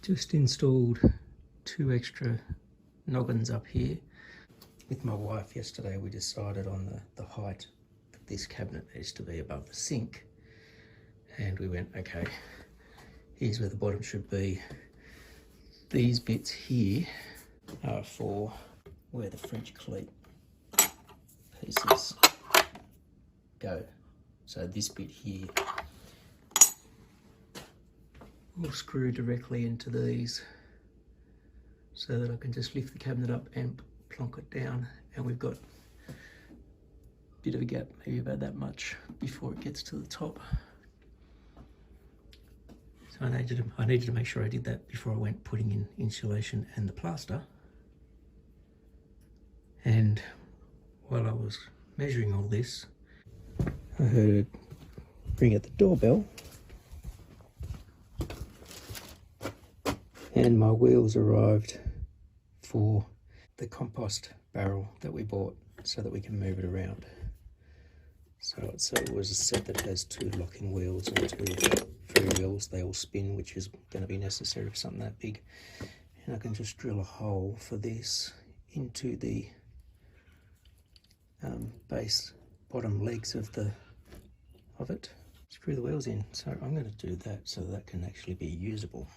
Just installed 2 extra noggins up here. With my wife yesterday, we decided on the height that this cabinet needs to be above the sink. And we went, okay, here's where the bottom should be. These bits here are for where the French cleat pieces go. So this bit here will screw directly into these so that I can just lift the cabinet up and plonk it down, and we've got a bit of a gap, maybe about that much, before it gets to the top. So I needed to make sure I did that before I went putting in insulation and the plaster. And while I was measuring all this, I heard it ring at the doorbell, and my wheels arrived for the compost barrel that we bought so that we can move it around. So it was a set that has 2 locking wheels and 2 free wheels. They all spin, which is going to be necessary for something that big. And I can just drill a hole for this into the base bottom legs of it. Screw the wheels in. So I'm going to do that so that can actually be usable.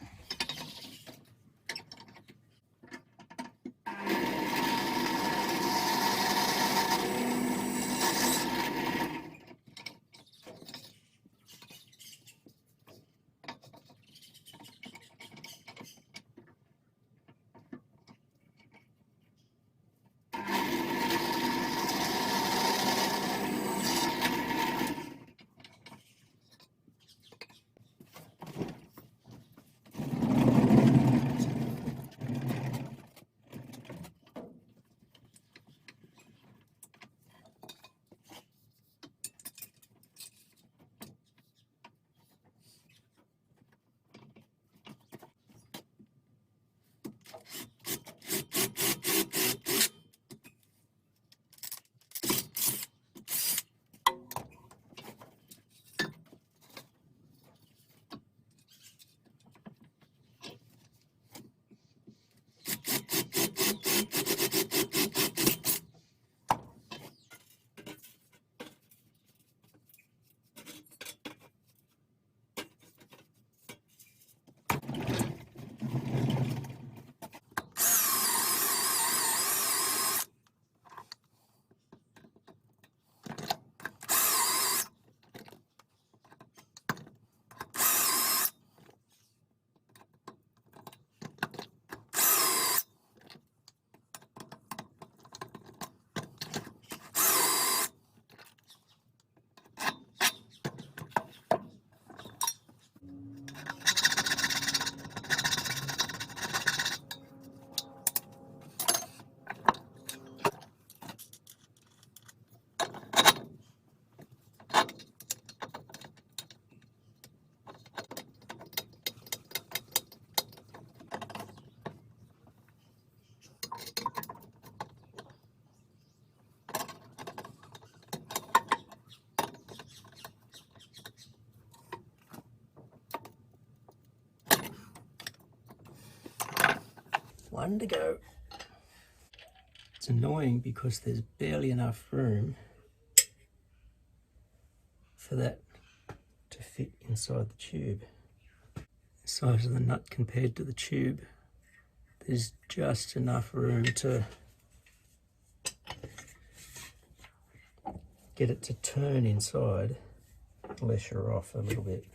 One to go. It's annoying because there's barely enough room for that to fit inside the tube. The size of the nut compared to the tube, there's just enough room to get it to turn inside, unless you're off a little bit.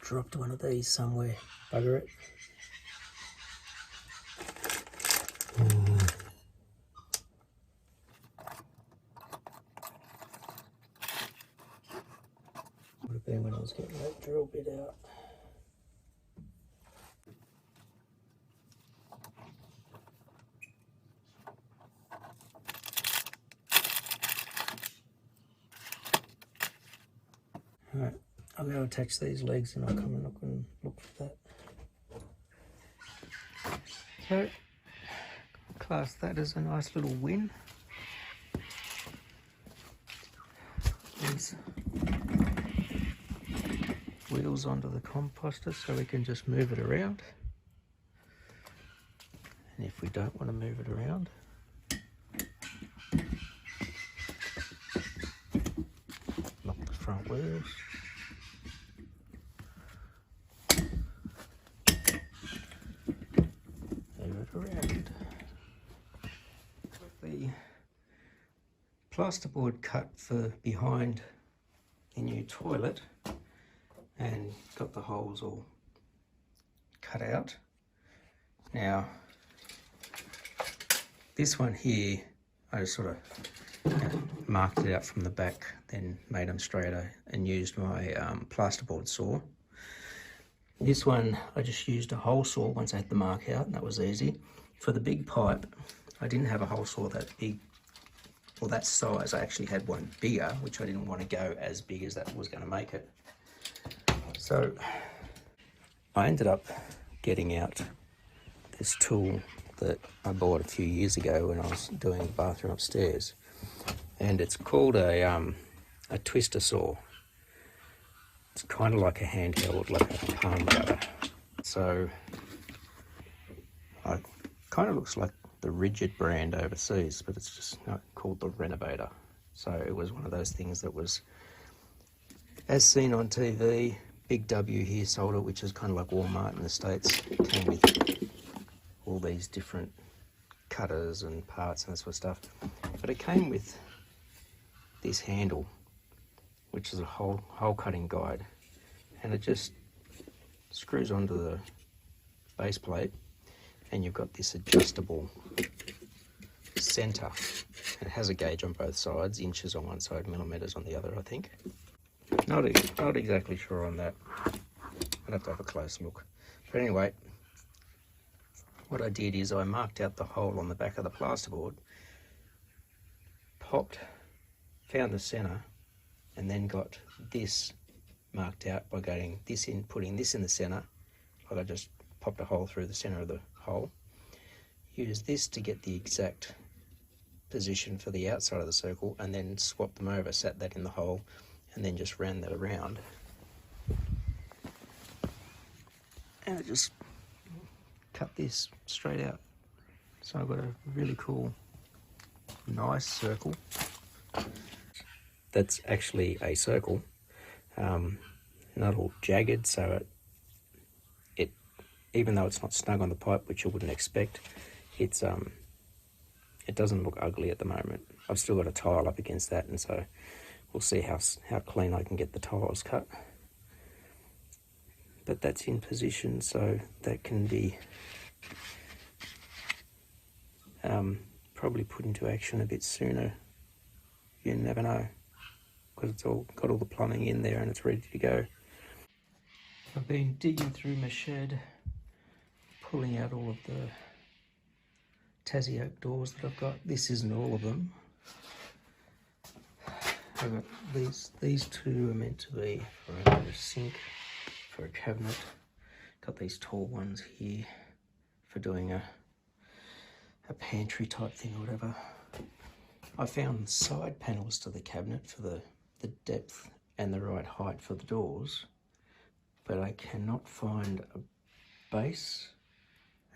Dropped one of these somewhere. Bugger it. Would have been when I was getting that drill bit out. Alright, I'm going to attach these legs and I'll come and look for that. So, class that as a nice little win. These wheels onto the composter so we can just move it around. And if we don't want to move it around, knock the front wheels. Move it around. The plasterboard cut for behind the new toilet and got the holes all cut out. Now this one here, I just sort of marked it out from the back, then made them straighter and used my plasterboard saw. This one I just used a hole saw once I had the mark out, and that was easy. For the big pipe, I didn't have a hole saw that big or that size. I actually had one bigger, which I didn't want to go as big as that was going to make it. So I ended up getting out this tool that I bought a few years ago when I was doing the bathroom upstairs, and it's called a twister saw. It's kind of like a handheld, like a palm cutter. So it kind of looks like the Rigid brand overseas, but it's just called the Renovator. So it was one of those things that was, as seen on TV, Big W here sold it, which is kind of like Walmart in the States. It came with all these different cutters and parts and that sort of stuff. But it came with this handle, which is a hole cutting guide, and it just screws onto the base plate, and you've got this adjustable center. It has a gauge on both sides, inches on one side, millimeters on the other, I think. Not exactly sure on that. I'd have to have a close look. But anyway, what I did is I marked out the hole on the back of the plasterboard, found the center, and then got this marked out by putting this in the center. Like I just popped a hole through the center of the hole. Use this to get the exact position for the outside of the circle, and then swapped them over, sat that in the hole, and then just ran that around. And it just cut this straight out. So I've got a really cool, nice circle. That's actually a circle, not all jagged, so it even though it's not snug on the pipe, which you wouldn't expect, it doesn't look ugly at the moment. I've still got a tile up against that, and so we'll see how clean I can get the tiles cut. But that's in position, so that can be probably put into action a bit sooner. You never know, because it's all got all the plumbing in there and it's ready to go. I've been digging through my shed, pulling out all of the Tassie oak doors that I've got. This isn't all of them. I've got these two are meant to be for a sink, for a cabinet. Got these tall ones here for doing a pantry type thing or whatever. I found side panels to the cabinet for the depth and the right height for the doors, but I cannot find a base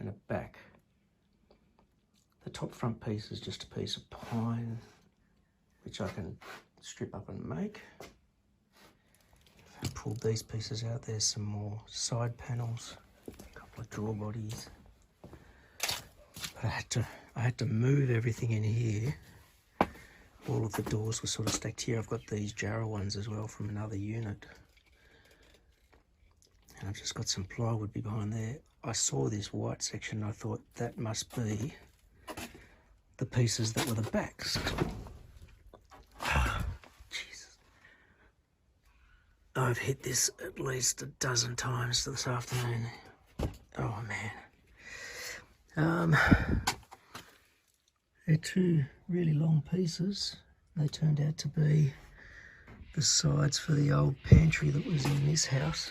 and a back. The top front piece is just a piece of pine, which I can strip up and make. I pulled these pieces out. There's some more side panels, a couple of drawer bodies. But I had to move everything in here. All of the doors were sort of stacked here. I've got these Jarrah ones as well from another unit. And I've just got some plywood behind there. I saw this white section and I thought that must be the pieces that were the backs. Jesus. I I've hit this at least a dozen times this afternoon. Oh man. They're two really long pieces. They turned out to be the sides for the old pantry that was in this house.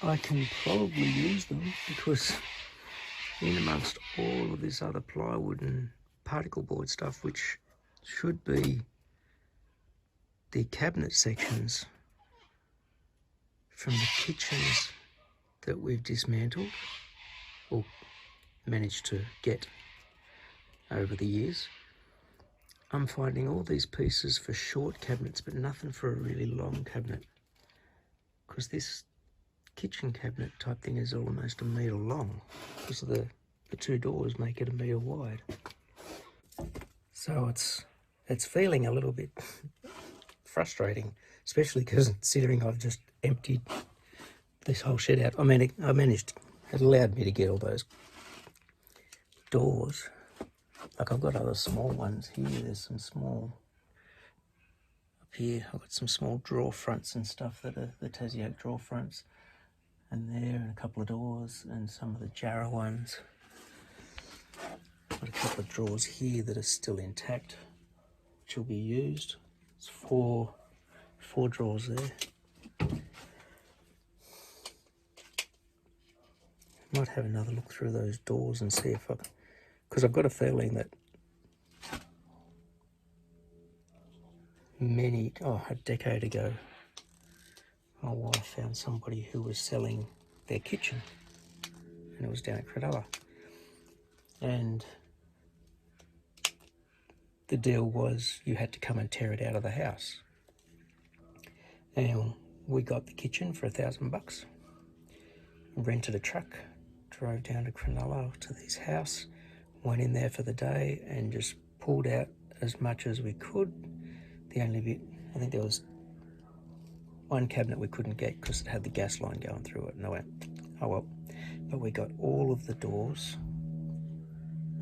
I can probably use them because in amongst all of this other plywood and particle board stuff, which should be the cabinet sections from the kitchens that we've dismantled or managed to get over the years, I'm finding all these pieces for short cabinets but nothing for a really long cabinet, because this kitchen cabinet type thing is almost 1 metre long because of the two doors make it 1 metre wide. So it's feeling a little bit frustrating, especially considering I've just emptied this whole shed out. I mean, it allowed me to get all those doors. Like, I've got other small ones here. There's some small up here. I've got some small drawer fronts and stuff that are the Tassie Oak drawer fronts, and there, and a couple of doors, and some of the Jarrah ones. Got a couple of drawers here that are still intact, which will be used. It's four drawers there. Might have another look through those doors and see if I can, because I've got a feeling that a decade ago, my wife found somebody who was selling their kitchen, and it was down at Cronulla. And the deal was you had to come and tear it out of the house. And we got the kitchen for $1,000, rented a truck, drove down to Cronulla to this house, went in there for the day and just pulled out as much as we could. The only bit, I think there was one cabinet we couldn't get because it had the gas line going through it, and I went, oh well. But we got all of the doors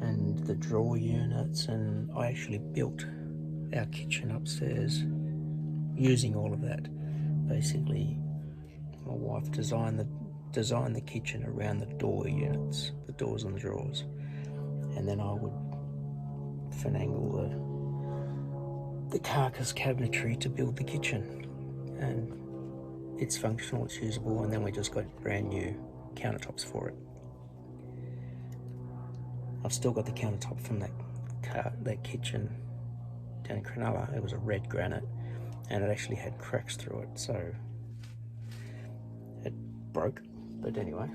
and the drawer units, and I actually built our kitchen upstairs using all of that. Basically, my wife designed the kitchen around the door units, the doors and the drawers, and then I would finagle the carcass cabinetry to build the kitchen. And it's functional, it's usable, and then we just got brand new countertops for it. I've still got the countertop from that kitchen down in Cronulla. It was a red granite, and it actually had cracks through it, so it broke. But anyway,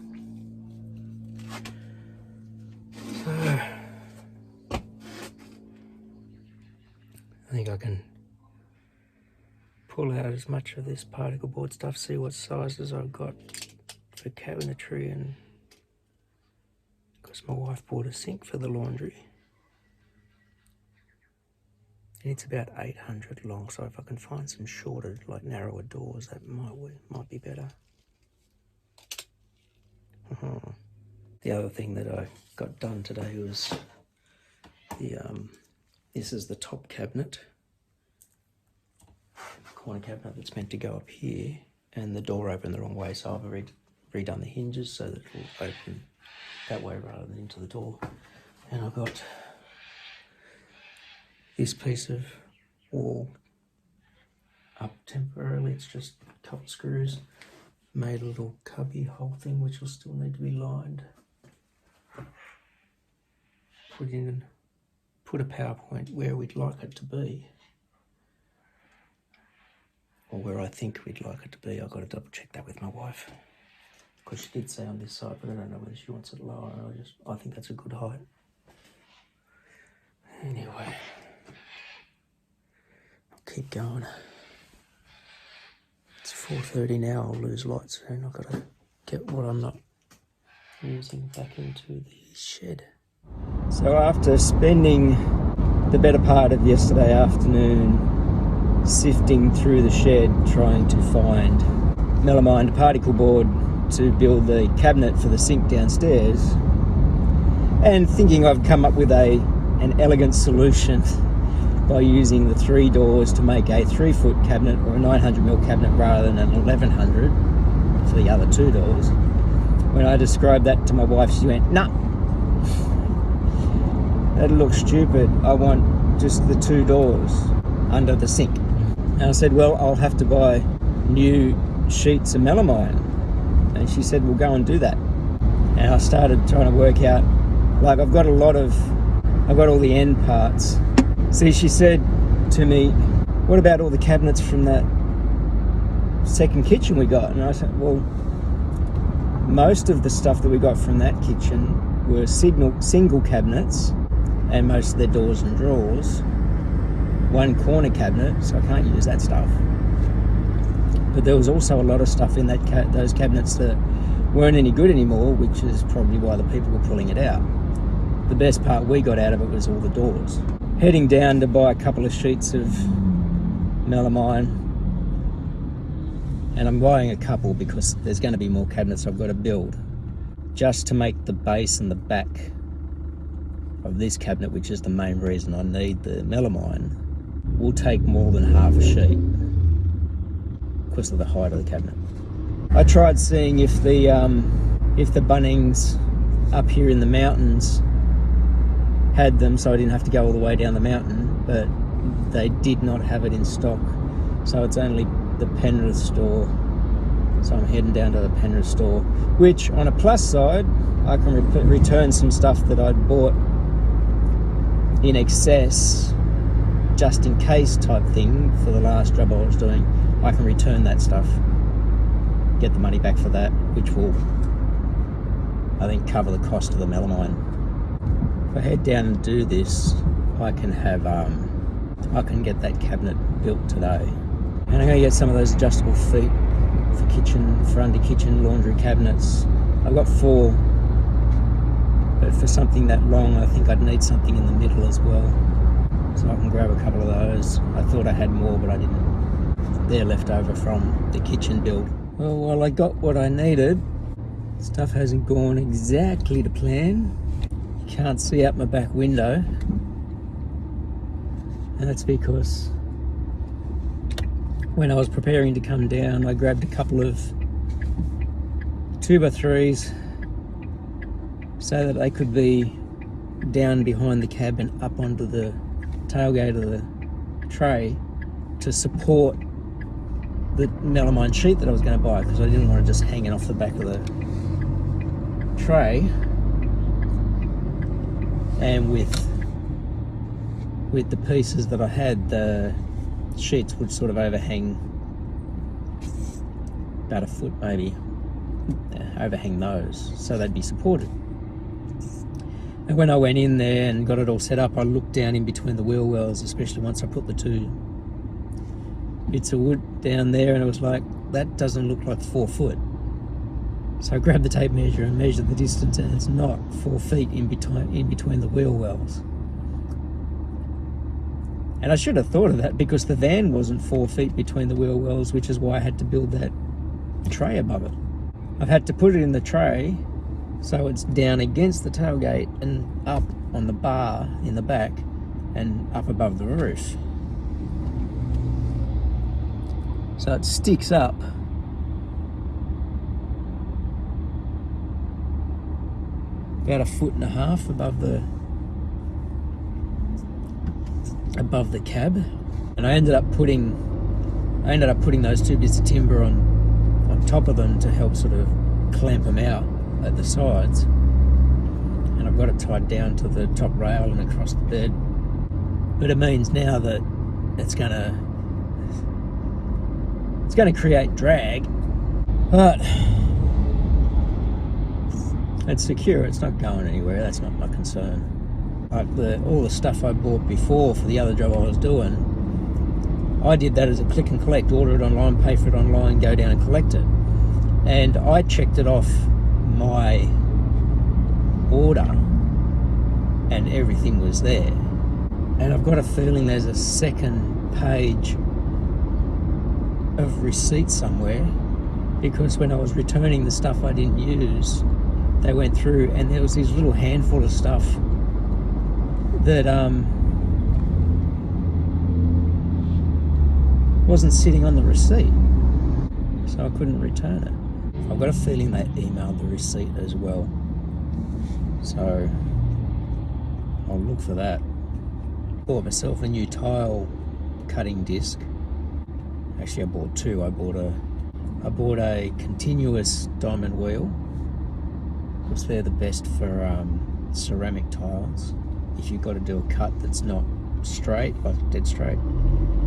so I think I can pull out as much of this particle board stuff, see what sizes I've got for cabinetry, and because my wife bought a sink for the laundry. And it's about 800 long, so if I can find some shorter, like narrower doors, that might be better. The other thing that I got done today was this is the top cabinet, corner cabinet that's meant to go up here, and the door opened the wrong way, so I've redone the hinges so that it will open that way rather than into the door. And I've got this piece of wall up temporarily. It's just a couple of screws, made a little cubby hole thing which will still need to be lined. Put a power point where we'd like it to be, or where I think we'd like it to be. I've got to double check that with my wife, because she did say on this side, but I don't know whether she wants it lower. I think that's a good height. Anyway, I'll keep going. It's 4:30 now. I'll lose light soon. I've got to get what I'm not using back into the shed. So after spending the better part of yesterday afternoon sifting through the shed trying to find melamine particle board to build the cabinet for the sink downstairs, and thinking I've come up with an elegant solution by using the 3 doors to make a 3-foot cabinet or a 900mm cabinet rather than an 1100 for the other 2 doors. When I described that to my wife, she went, "Nah, that looks stupid. I want just the 2 doors under the sink." And I said, "Well, I'll have to buy new sheets of melamine." And she said, "We'll go and do that." And I started trying to work out, like, I've got all the end parts. See, she said to me, "What about all the cabinets from that second kitchen we got?" And I said, "Well, most of the stuff that we got from that kitchen were single cabinets, and most of their doors and drawers. 1 corner cabinet, so I can't use that stuff. But there was also a lot of stuff in those cabinets that weren't any good anymore, which is probably why the people were pulling it out. The best part we got out of it was all the doors." Heading down to buy a couple of sheets of melamine, and I'm buying a couple because there's going to be more cabinets I've got to build, just to make the base and the back of this cabinet, which is the main reason I need the melamine, will take more than half a sheet because of the height of the cabinet. I tried seeing if the Bunnings up here in the mountains had them, so I didn't have to go all the way down the mountain, but they did not have it in stock, so it's only the Penrith store. So I'm heading down to the Penrith store, which on a plus side, I can return some stuff that I'd bought in excess, just in case type thing for the last job I was doing. I can return that stuff, get the money back for that, which will, I think, cover the cost of the melamine. If I head down and do this, I can get that cabinet built today. And I'm going to get some of those adjustable feet for under kitchen laundry cabinets. I've got 4, but for something that long, I think I'd need something in the middle as well. So I can grab a couple of those. I thought I had more, but I didn't. They're left over from the kitchen build. Well, while I got what I needed, stuff hasn't gone exactly to plan. You can't see out my back window. And that's because when I was preparing to come down, I grabbed a couple of 2x3s so that they could be down behind the cab and up onto the tailgate of the tray to support the melamine sheet that I was going to buy, because I didn't want to just hang it off the back of the tray. And with the pieces that I had, the sheets would sort of overhang about a foot maybe, overhang those, so they'd be supported. And when I went in there and got it all set up, I looked down in between the wheel wells, especially once I put the 2 bits of wood down there, and it was like, that doesn't look like 4 foot. So I grabbed the tape measure and measured the distance, and it's not 4 feet in between the wheel wells. And I should have thought of that, because the van wasn't 4 feet between the wheel wells, which is why I had to build that tray above it. I've had to put it in the tray so it's down against the tailgate and up on the bar in the back and up above the roof. So it sticks up about 1.5 feet above the cab. And I ended up putting those 2 bits of timber on top of them to help sort of clamp them out at the sides. And I've got it tied down to the top rail and across the bed. But it means now that it's gonna create drag, but it's secure, it's not going anywhere, that's not my concern. Like all the stuff I bought before for the other job I was doing, I did that as a click and collect, order it online, pay for it online, go down and collect it. And I checked it off my order and everything was there. And I've got a feeling there's a second page of receipt somewhere, because when I was returning the stuff I didn't use, they went through and there was this little handful of stuff that wasn't sitting on the receipt, so I couldn't return it. I've got a feeling they emailed the receipt as well, so I'll look for that. Bought myself a new tile cutting disc. Actually, I bought two. I bought a continuous diamond wheel, because they're the best for ceramic tiles. If you've got to do a cut that's not straight, like dead straight,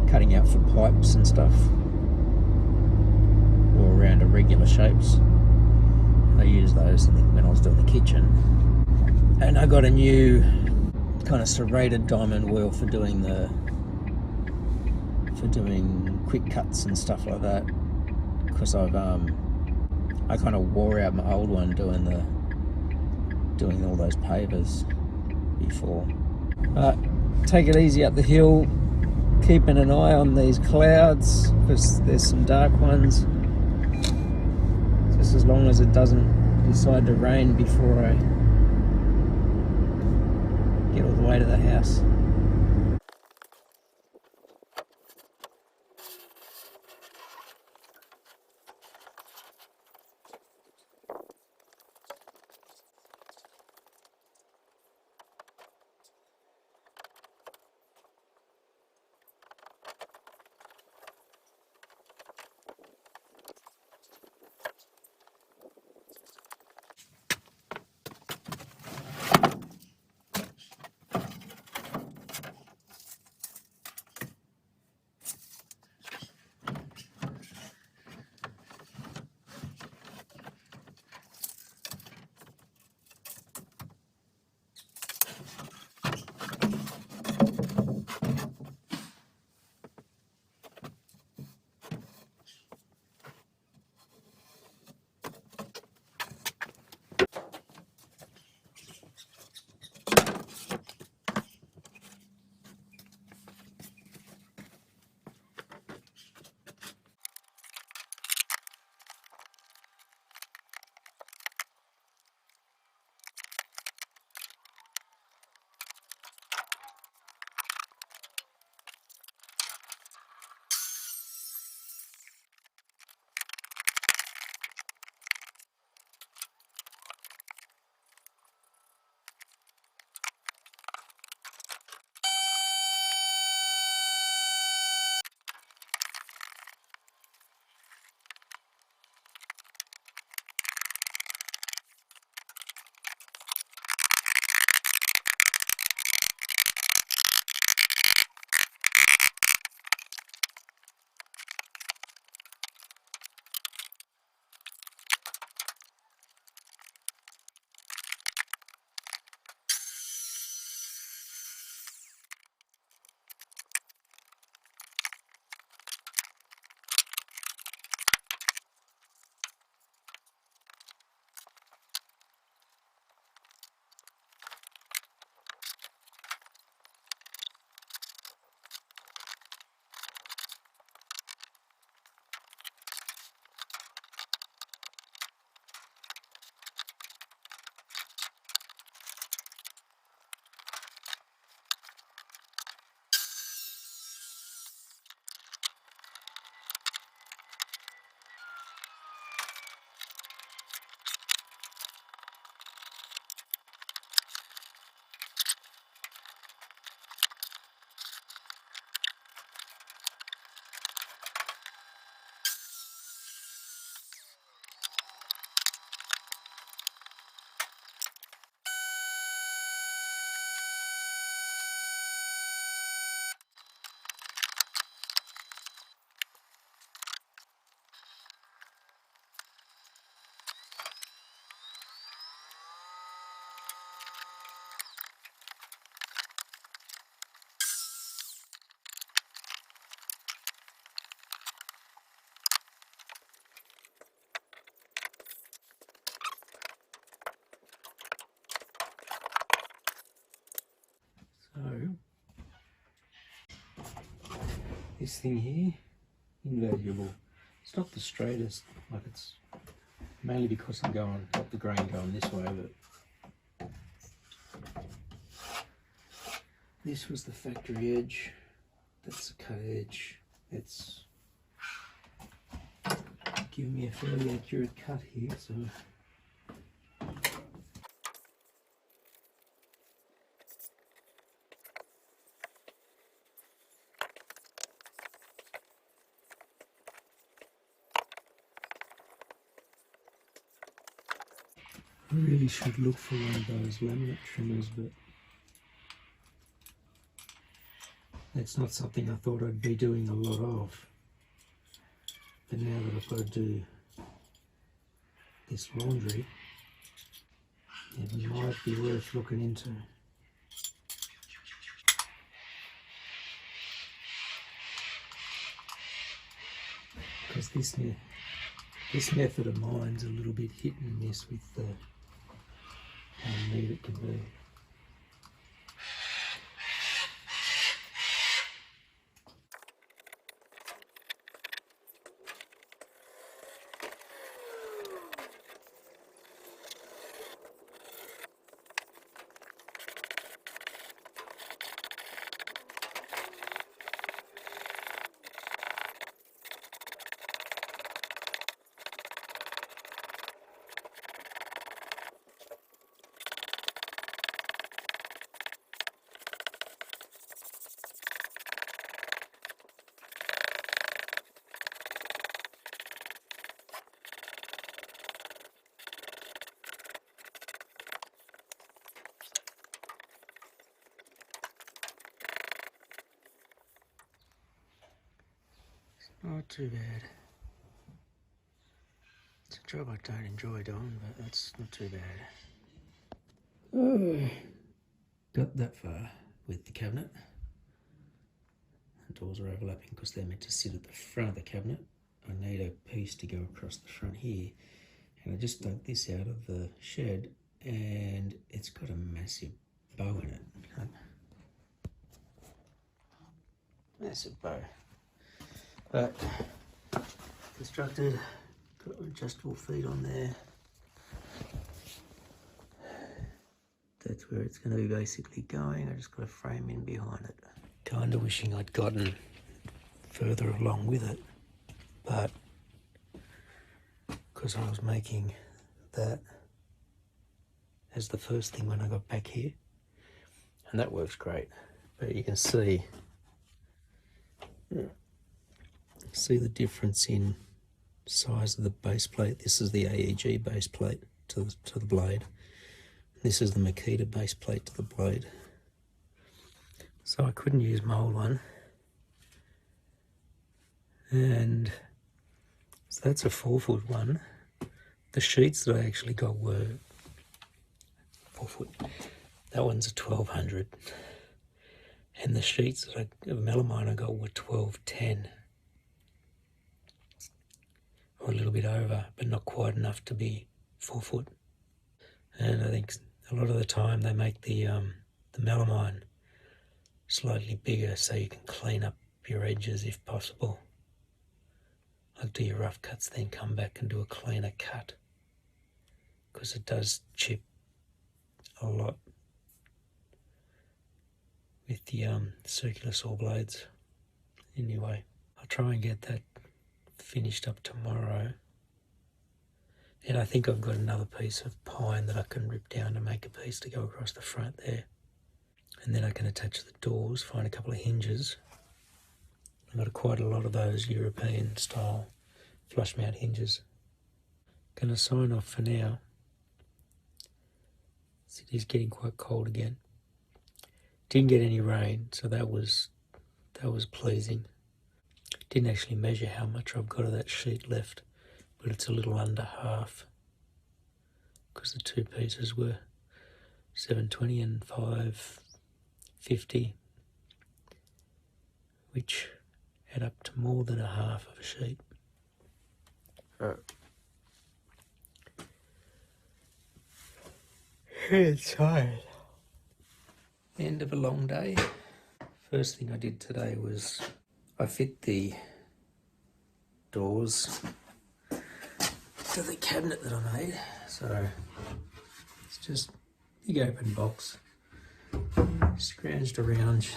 cutting out for pipes and stuff, or around irregular shapes, I used those when I was doing the kitchen. And I got a new kind of serrated diamond wheel for doing quick cuts and stuff like that, because I kind of wore out my old one doing all those pavers before. Take it easy up the hill, keeping an eye on these clouds, because there's some dark ones, just as long as it doesn't decide to rain before I get all the way to the house. This thing here, invaluable. It's not the straightest, like it's mainly because I'm got the grain going this way, but this was the factory edge, that's the cut edge. It's give me a fairly accurate cut here, so I really should look for one of those laminate trimmers, but that's not something I thought I'd be doing a lot of. But now that I've got to do this laundry, it might be worth looking into. Because this method of mine's a little bit hit and miss with how neat it can be. Not too bad. It's a job I don't enjoy doing, but that's not too bad. Oh, got that far with the cabinet. The doors are overlapping because they're meant to sit at the front of the cabinet. I need a piece to go across the front here, and I just dug this out of the shed, and it's got a massive bow in it. Massive bow. But constructed, got adjustable feet on there. That's where it's going to be basically going. I just got a frame in behind it. Kind of wishing I'd gotten further along with it, but because I was making that as the first thing when I got back here, and that works great. But you can see the difference in size of the base plate. This is the AEG base plate to the blade. This is the Makita base plate to the blade. So I couldn't use my old one. And so that's a 4-foot one. The sheets that I actually got were 4 foot. That one's a 1200. And the sheets that of melamine I got were 1210. Or a little bit over, but not quite enough to be 4 foot. And I think a lot of the time they make the melamine slightly bigger so you can clean up your edges if possible. Like do your rough cuts, then come back and do a cleaner cut, because it does chip a lot with the circular saw blades. Anyway, I'll try and get that finished up tomorrow, and I think I've got another piece of pine that I can rip down to make a piece to go across the front there, and then I can attach the doors, find a couple of hinges. I've got quite a lot of those European style flush mount hinges. Gonna sign off for now. It is getting quite cold again. Didn't get any rain, so that was pleasing. Didn't actually measure how much I've got of that sheet left, but it's a little under half, because the two pieces were 720 and 550, which add up to more than a half of a sheet. It's tired. End of a long day. First thing I did today was I fit the doors to the cabinet that I made. So it's just a big open box, scrounged around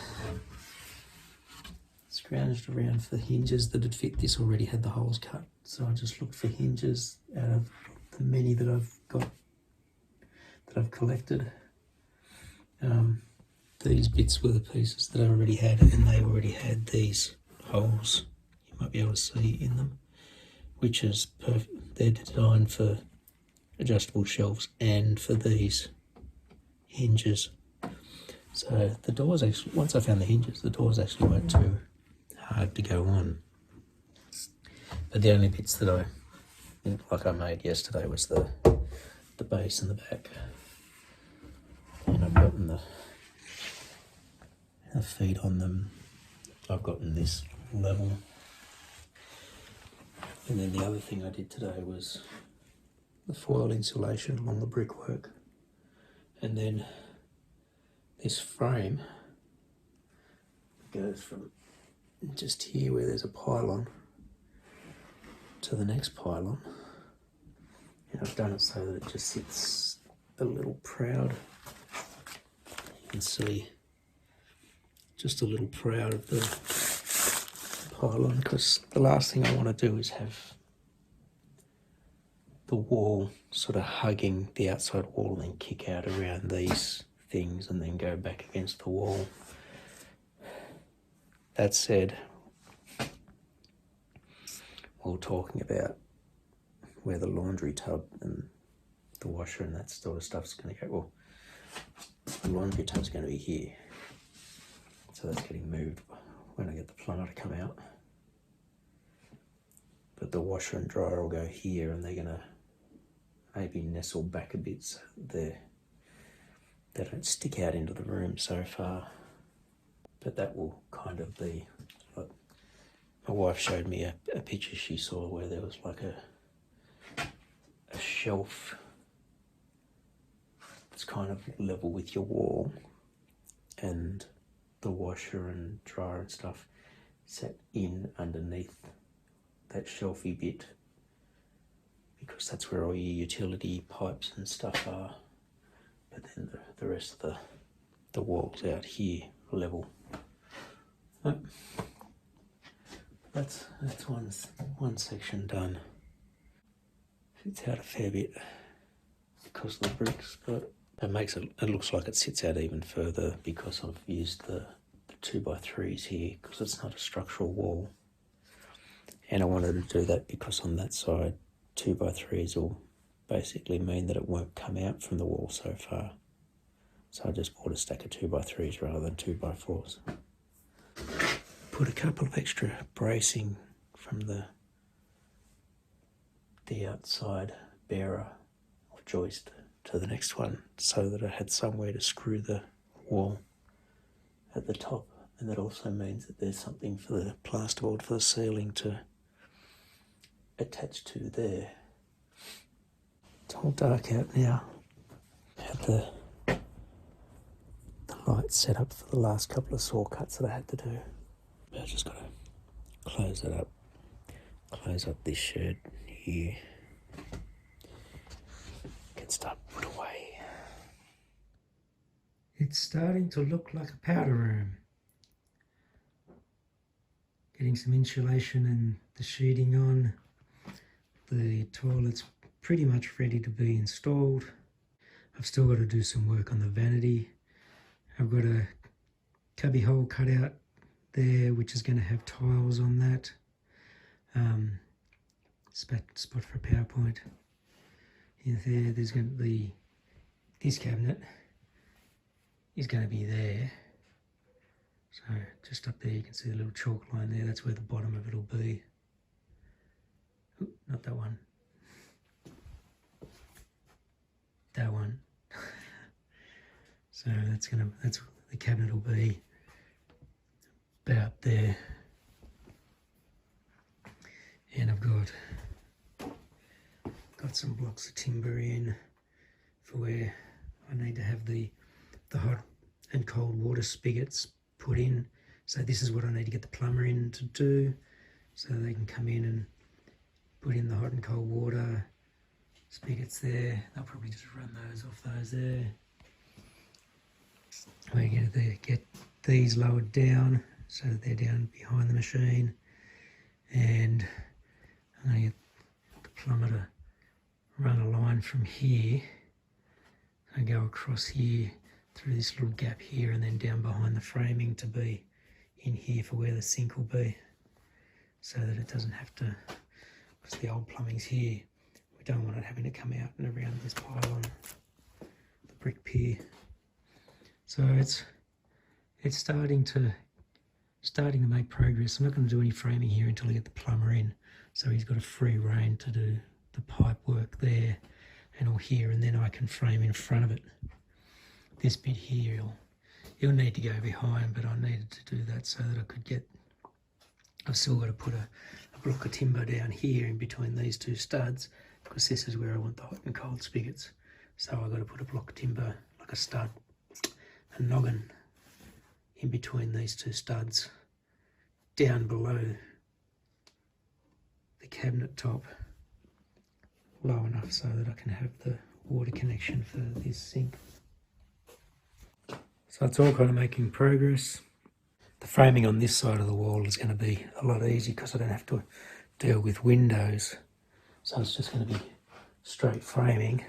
scrounged around for hinges that had fit. This already had the holes cut, so I just looked for hinges out of the many that I've got, that I've collected. These bits were the pieces that I already had, and they already had these holes you might be able to see in them, which is perfect. They're designed for adjustable shelves and for these hinges. So the doors actually, once I found the hinges, the doors actually weren't too hard to go on. But the only bits that I made yesterday was the base and the back. And I've gotten the feet on them. I've gotten this level. And then the other thing I did today was the foil insulation along the brickwork. And then this frame goes from just here where there's a pylon to the next pylon. And I've done it so that it just sits a little proud. You can see just a little proud of the pylon, because the last thing I want to do is have the wall sort of hugging the outside wall and then kick out around these things and then go back against the wall. That said, we're talking about where the laundry tub and the washer and that sort of stuff's going to go. Well, the laundry tub's going to be here, so that's getting moved when I get the plumber to come out. But the washer and dryer will go here, and they're going to maybe nestle back a bit so they don't stick out into the room so far. But that will kind of be, like, my wife showed me a picture she saw where there was like a shelf that's kind of level with your wall, and the washer and dryer and stuff sat in underneath that shelfy bit, because that's where all your utility pipes and stuff are. But then the rest of the wall's out here level. Oh, that's one section done. Sits out a fair bit because of the bricks, but it looks like it sits out even further because I've used the 2x3s here, because it's not a structural wall. And I wanted to do that because on that side 2x3s will basically mean that it won't come out from the wall so far. So I just bought a stack of 2x3s rather than 2x4s. Put a couple of extra bracing from the outside bearer or joist to the next one, so that I had somewhere to screw the wall at the top. And that also means that there's something for the plasterboard for the ceiling to attach to there. It's all dark out now. Had the lights set up for the last couple of saw cuts that I had to do. But I just got to close it up. Close up this shed here. Get stuff put away. It's starting to look like a powder room. Getting some insulation and the sheeting on. The toilet's pretty much ready to be installed. I've still got to do some work on the vanity. I've got a cubby hole cut out there, which is going to have tiles on that. Spot for a PowerPoint. In there's going to be, this cabinet is going to be there. So just up there you can see the little chalk line there, that's where the bottom of it will be. Ooh, not that one. That one. So that's the cabinet will be about there. And I've got some blocks of timber in for where I need to have the hot and cold water spigots put in. So this is what I need to get the plumber in to do, so they can come in and put in the hot and cold water spigots there. They'll probably just run those off those there. We're going to get these lowered down so that they're down behind the machine, and I'm going to get the plumber to run a line from here and go across here through this little gap here and then down behind the framing to be in here for where the sink will be, so that it doesn't have to, because the old plumbing's here, we don't want it having to come out and around this pylon, the brick pier. So it's starting to make progress. I'm not going to do any framing here until I get the plumber in, so he's got a free rein to do the pipe work there and all here, and then I can frame in front of it. This bit here he'll need to go behind, but I needed to do that so that I could get, I've still got to put a block of timber down here in between these two studs, because this is where I want the hot and cold spigots. So I've got to put a block of timber, like a stud, a noggin, in between these two studs, down below the cabinet top, low enough so that I can have the water connection for this sink. So it's all kind of making progress. The framing on this side of the wall is going to be a lot easier because I don't have to deal with windows. So it's just going to be straight framing,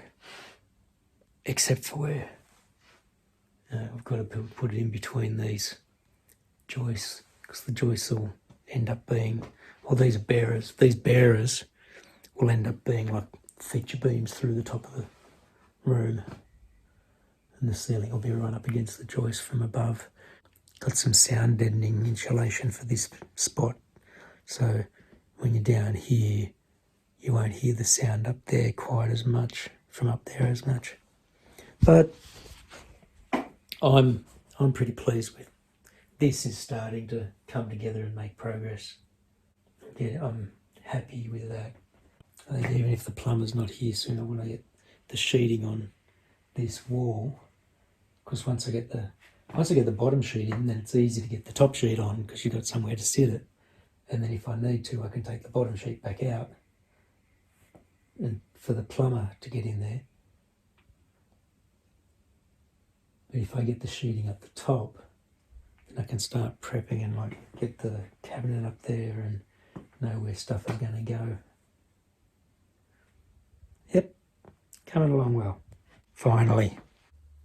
except for where I've got to put it in between these joists, because the joists will end up being, well, these are bearers. These bearers will end up being like feature beams through the top of the room, and the ceiling will be right up against the joist from above. Got some sound deadening insulation for this spot, so when you're down here you won't hear the sound up there quite as much, from up there as much. But I'm pretty pleased with this. Is starting to come together and make progress. Yeah, I'm happy with that. I think even if the plumber's not here soon, I want to get the sheeting on this wall, because once I get the bottom sheet in, then it's easy to get the top sheet on, because you've got somewhere to sit it. And then if I need to, I can take the bottom sheet back out, and for the plumber to get in there. But if I get the sheeting up the top, then I can start prepping and like get the cabinet up there and know where stuff is going to go. Yep, coming along well. Finally.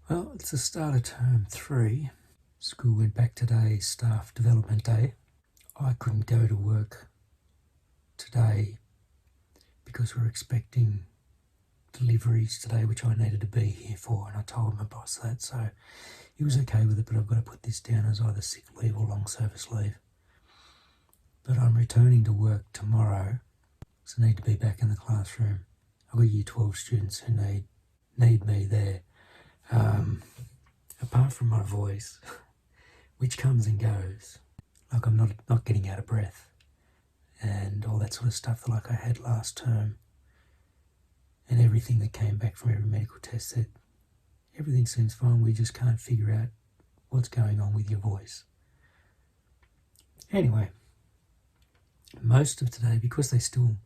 Well, it's the start of term 3. School went back today, staff development day. I couldn't go to work today because we're expecting deliveries today, which I needed to be here for, and I told my boss that, so he was okay with it, but I've got to put this down as either sick leave or long service leave. But I'm returning to work tomorrow, so I need to be back in the classroom. I've got year 12 students who need me there. Apart from my voice, which comes and goes, like I'm not getting out of breath and all that sort of stuff like I had last term, and everything that came back from every medical test said everything seems fine, we just can't figure out what's going on with your voice. Anyway, most of today, because they still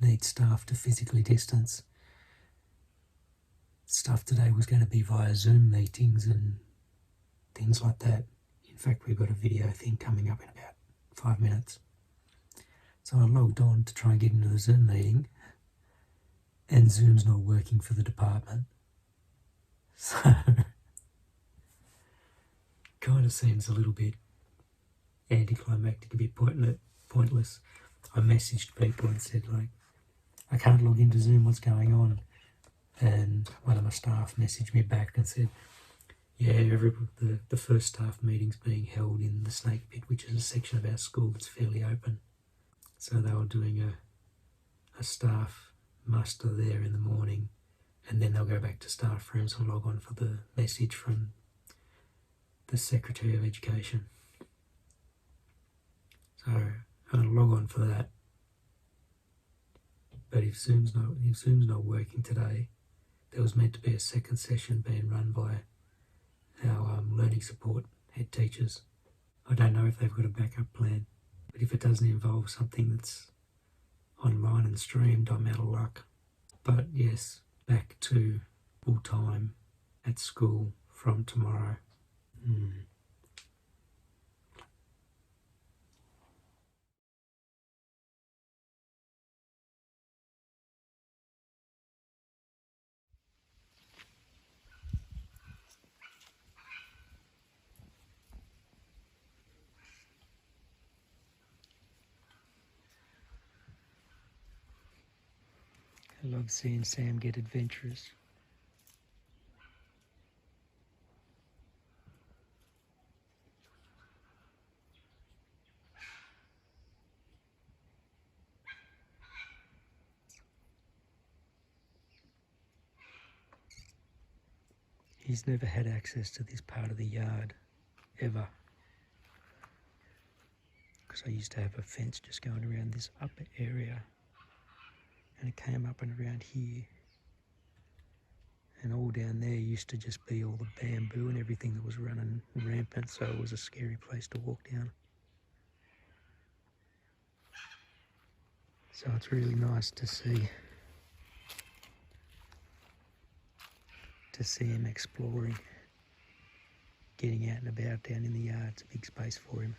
need staff to physically distance, stuff today was going to be via Zoom meetings and things like that. In fact, we've got a video thing coming up in about 5 minutes. So I logged on to try and get into the Zoom meeting, and Zoom's not working for the department. So, kind of seems a little bit anticlimactic, a bit pointless. I messaged people and said, like, I can't log into Zoom, what's going on? And one of my staff messaged me back and said, yeah, the first staff meeting's being held in the Snake Pit, which is a section of our school that's fairly open. So they were doing a staff muster there in the morning, and then they'll go back to staff rooms and log on for the message from the Secretary of Education. So I'm going to log on for that. But if Zoom's not working today, there was meant to be a second session being run by our learning support head teachers. I don't know if they've got a backup plan, but if it doesn't involve something that's online and streamed, I'm out of luck. But yes, back to full time at school from tomorrow. I love seeing Sam get adventurous. He's never had access to this part of the yard, ever. Because I used to have a fence just going around this upper area. And it came up and around here. And all down there used to just be all the bamboo and everything that was running rampant, so it was a scary place to walk down. So it's really nice to see him exploring, getting out and about down in the yard. It's a big space for him.